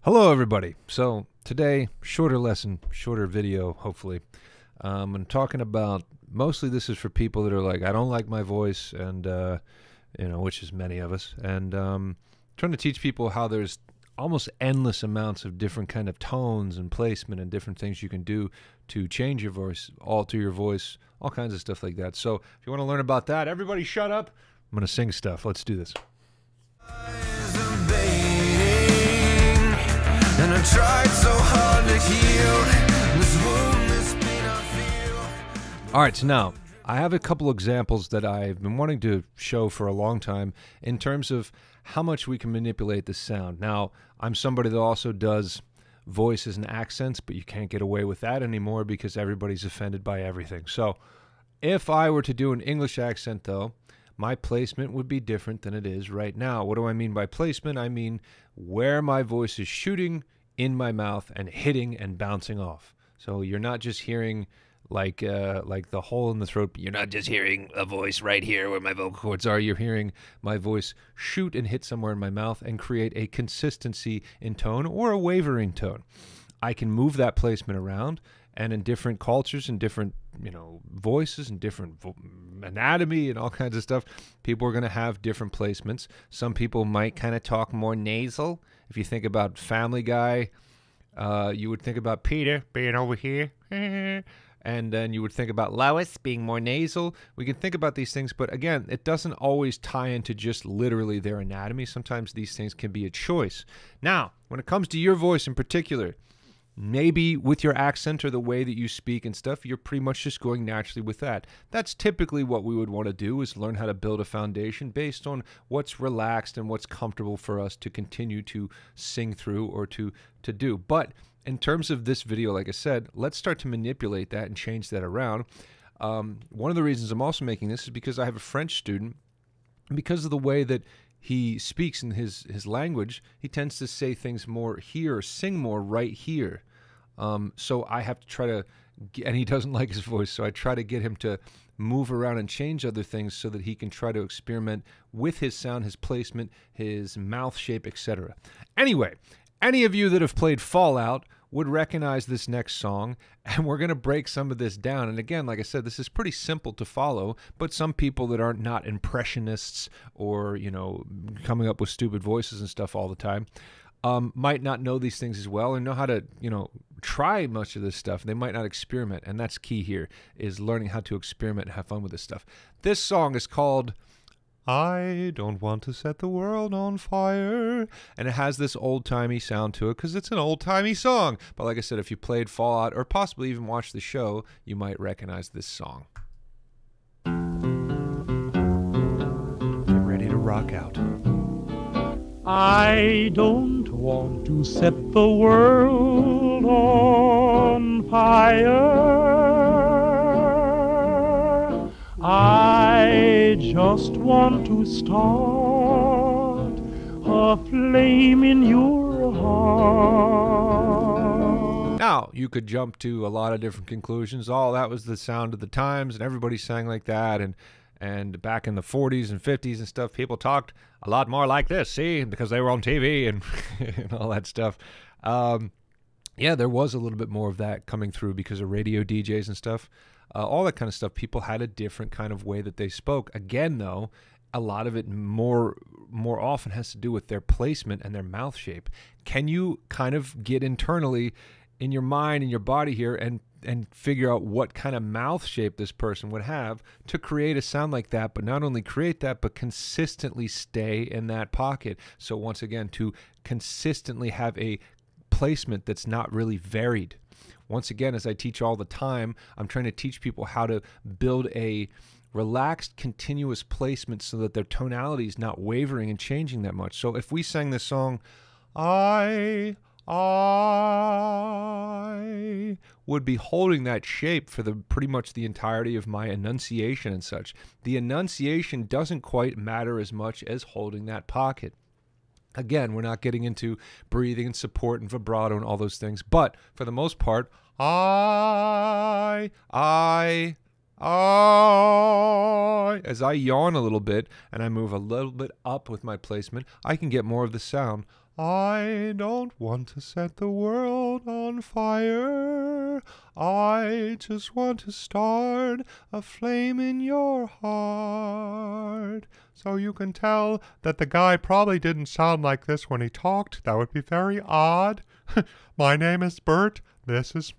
Hello, everybody. So today, shorter lesson, shorter video, hopefully. I'm talking about, mostly this is for people that are like, I don't like my voice, and, which is many of us. And trying to teach people how there's almost endless amounts of different kind of tones and placement and different things you can do to change your voice, alter your voice, all kinds of stuff like that. So if you want to learn about that, everybody shut up. I'm going to sing stuff. Let's do this. And I tried so hard to heal this wound, this pain I feel. All right, so now I have a couple examples that I've been wanting to show for a long time in terms of how much we can manipulate the sound. Now, I'm somebody that also does voices and accents, but you can't get away with that anymore because everybody's offended by everything. So if I were to do an English accent, though, my placement would be different than it is right now. What do I mean by placement? I mean where my voice is shooting in my mouth and hitting and bouncing off. So you're not just hearing like the hole in the throat. You're not just hearing a voice right here where my vocal cords are. You're hearing my voice shoot and hit somewhere in my mouth and create a consistency in tone or a wavering tone. I can move that placement around, and in different cultures and different, voices and different anatomy and all kinds of stuff, people are going to have different placements. Some people might kind of talk more nasal. If you think about Family Guy, you would think about Peter being over here, and then you would think about Lois being more nasal. We can think about these things, but again, it doesn't always tie into just literally their anatomy. Sometimes these things can be a choice. Now, when it comes to your voice in particular, maybe with your accent or the way that you speak and stuff, you're pretty much just going naturally with that. That's typically what we would want to do, is learn how to build a foundation based on what's relaxed and what's comfortable for us to continue to sing through or to do. But in terms of this video, like I said, let's start to manipulate that and change that around. One of the reasons I'm also making this is because I have a French student, because of the way that he speaks in his language, he tends to say things more here, sing more right here. So I have to try to, and he doesn't like his voice, so I try to get him to move around and change other things so that he can try to experiment with his sound, his placement, his mouth shape, etc. Anyway, any of you that have played Fallout would recognize this next song, and we're going to break some of this down. And again, like I said, this is pretty simple to follow, but some people that are not impressionists or, coming up with stupid voices and stuff all the time, might not know these things as well and know how to, try much of this stuff. They might not experiment, and that's key here, is learning how to experiment and have fun with this stuff. This song is called I Don't Want to Set the World on Fire, and it has this old-timey sound to it because it's an old-timey song. But like I said, if you played Fallout or possibly even watched the show, you might recognize this song. Get ready to rock out. I don't want to set the world on fire. I just want to start a flame in your heart. Now, you could jump to a lot of different conclusions. Oh, that was the sound of the times, and everybody sang like that, and back in the 40s and 50s and stuff, people talked a lot more like this, see, because they were on TV and, and all that stuff. Yeah, there was a little bit more of that coming through because of radio DJs and stuff. All that kind of stuff. People had a different kind of way that they spoke. Again, though, a lot of it more often has to do with their placement and their mouth shape. Can you kind of get internally in your mind and your body here and figure out what kind of mouth shape this person would have to create a sound like that, but not only create that, but consistently stay in that pocket. So once again, to consistently have a placement that's not really varied. Once again, as I teach all the time, I'm trying to teach people how to build a relaxed, continuous placement so that their tonality is not wavering and changing that much. So if we sang this song, I would be holding that shape for pretty much the entirety of my enunciation and such. The enunciation doesn't quite matter as much as holding that pocket. Again, we're not getting into breathing and support and vibrato and all those things, but for the most part, as I yawn a little bit and I move a little bit up with my placement, I can get more of the sound. I don't want to set the world on fire. I just want to start a flame in your heart. So you can tell that the guy probably didn't sound like this when he talked. That would be very odd. My name is Bert. This is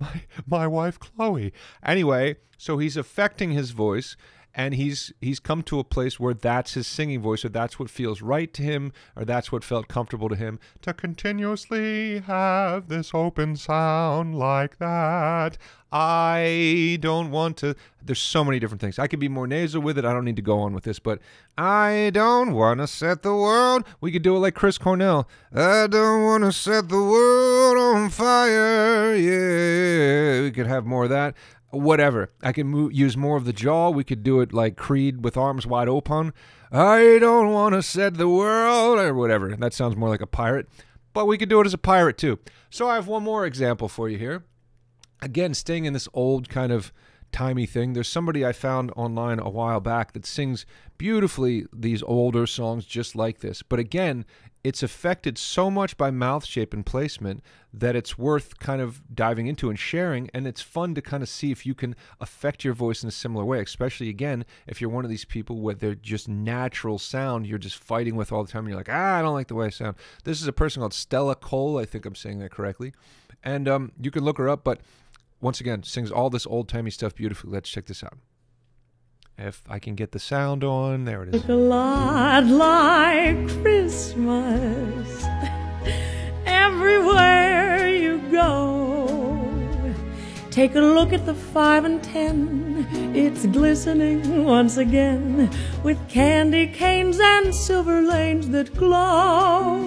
my wife, Chloe. Anyway, so he's affecting his voice. And he's come to a place where that's his singing voice, or that's what feels right to him, or that's what felt comfortable to him, to continuously have this open sound like that. I don't want to... There's so many different things. I could be more nasal with it. I don't need to go on with this, but I don't want to set the world... We could do it like Chris Cornell. I don't want to set the world on fire. Yeah, we could have more of that. Whatever. I can use more of the jaw. We could do it like Creed with arms wide open. I don't want to set the world, or whatever. That sounds more like a pirate. But we could do it as a pirate too. So I have one more example for you here. Again, staying in this old kind of timey thing. There's somebody I found online a while back that sings beautifully these older songs just like this. But again, it's affected so much by mouth shape and placement that it's worth kind of diving into and sharing, and it's fun to kind of see if you can affect your voice in a similar way, especially, again, if you're one of these people with their just natural sound you're just fighting with all the time, and you're like, I don't like the way I sound. This is a person called Stella Cole, I think I'm saying that correctly, and you can look her up, but once again, sings all this old-timey stuff beautifully. Let's check this out. If I can get the sound on, there it is. A lot like Christmas everywhere you go. Take a look at the 5 and 10. It's glistening once again with candy canes and silver lanes that glow.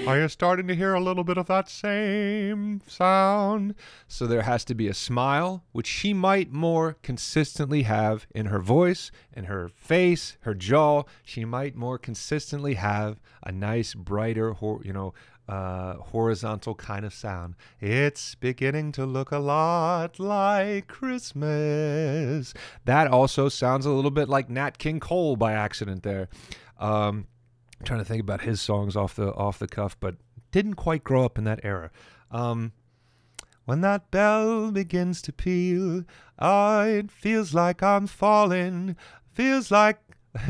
Are you starting to hear a little bit of that same sound? So there has to be a smile, which she might more consistently have in her voice, in her face, her jaw. She might more consistently have a nice, brighter, horizontal kind of sound. It's beginning to look a lot like Christmas. That also sounds a little bit like Nat King Cole by accident there. I'm trying to think about his songs off the cuff, but didn't quite grow up in that era. When that bell begins to peal, it feels like I'm falling, feels like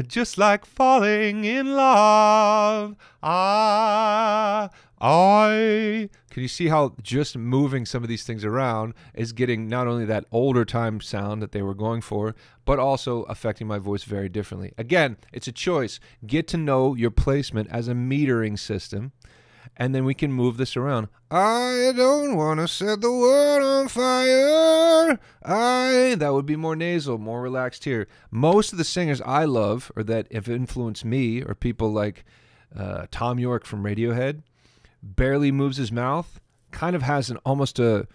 just like falling in love. Can you see how just moving some of these things around is getting not only that older time sound that they were going for, but also affecting my voice very differently. Again, it's a choice. Get to know your placement as a metering system, and then we can move this around. I don't want to set the world on fire. That would be more nasal, more relaxed here. Most of the singers I love, or that have influenced me, are people like Tom York from Radiohead. Barely moves his mouth, kind of has almost a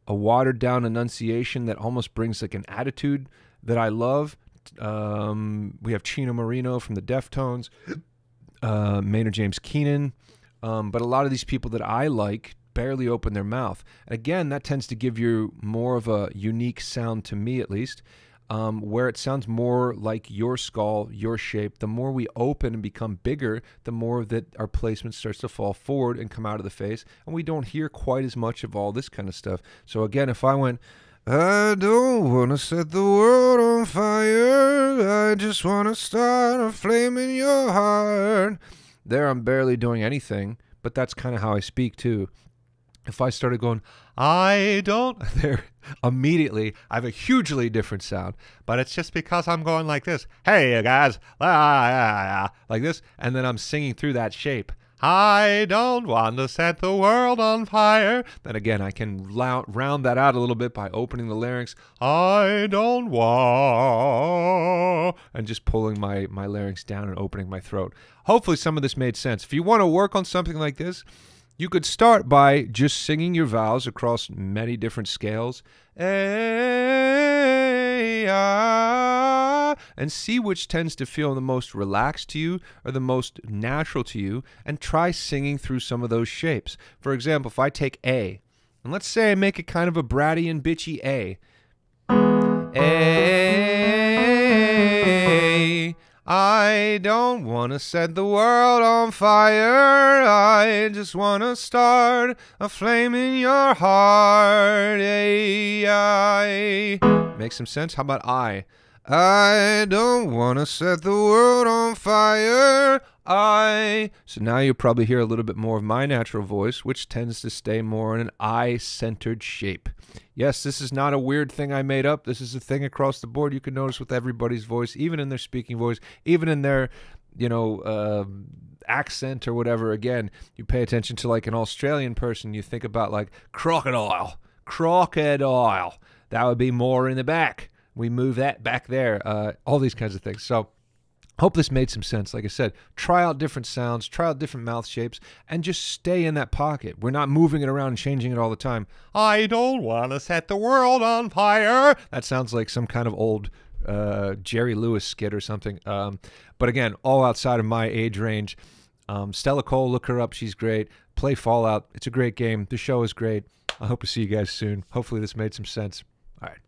watered down enunciation that almost brings like an attitude that I love. We have Chino Moreno from the Deftones, Maynard James Keenan, but a lot of these people that I like barely open their mouth. And again, that tends to give you more of a unique sound, to me at least, where it sounds more like your skull, your shape. The more we open and become bigger, the more that our placement starts to fall forward and come out of the face, and we don't hear quite as much of all this kind of stuff. So again, if I went, I don't want to set the world on fire, I just want to start a flame in your heart. There I'm barely doing anything, but that's kind of how I speak too. If I started going, I don't, there, immediately I have a hugely different sound, but it's just because I'm going like this. Hey, you guys, like this, and then I'm singing through that shape. I don't want to set the world on fire. Then again, I can round that out a little bit by opening the larynx. I don't want, and just pulling my larynx down and opening my throat. Hopefully some of this made sense. If you want to work on something like this, you could start by just singing your vowels across many different scales. And see which tends to feel the most relaxed to you or the most natural to you, and try singing through some of those shapes. For example, if I take A, and let's say I make it kind of a bratty and bitchy A. I don't want to set the world on fire. I just want to start a flame in your heart. Make some sense? How about I? I don't want to set the world on fire. So now you'll probably hear a little bit more of my natural voice, which tends to stay more in an I-centered shape. Yes, this is not a weird thing I made up. This is a thing across the board you can notice with everybody's voice, even in their speaking voice, even in their, accent or whatever. Again, you pay attention to like an Australian person, you think about like crocodile. That would be more in the back. We move that back there. All these kinds of things. So hope this made some sense. Like I said, try out different sounds, try out different mouth shapes, and just stay in that pocket. We're not moving it around and changing it all the time. I don't want to set the world on fire. That sounds like some kind of old Jerry Lewis skit or something. But again, all outside of my age range. Stella Cole, look her up. She's great. Play Fallout. It's a great game. The show is great. I hope to see you guys soon. Hopefully this made some sense. All right.